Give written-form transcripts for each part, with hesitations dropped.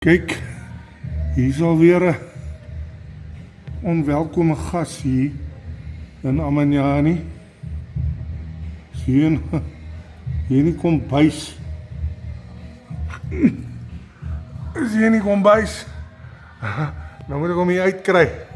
Kyk, hier is alweer 'n onwelkome gas hier in Amanyani. Hier in die kombuis. Is hier in die kombuis. Nou moet ek hom hier uitkry.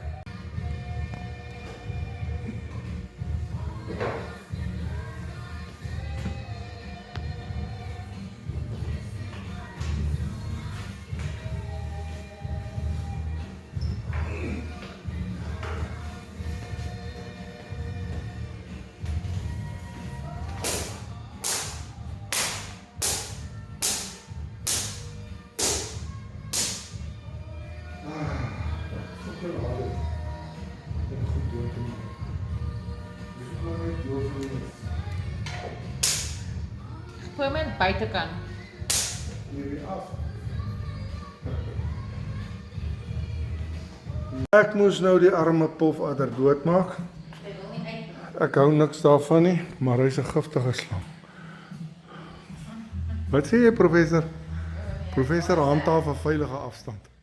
Gooi my aan die buitekant. Ek moes nou die arme pofadder doodmaak. Ek hou niks daarvan nie, maar hy's 'n giftige slang. Wat sê jy, professor? Professor handhaaf 'n veilige afstand.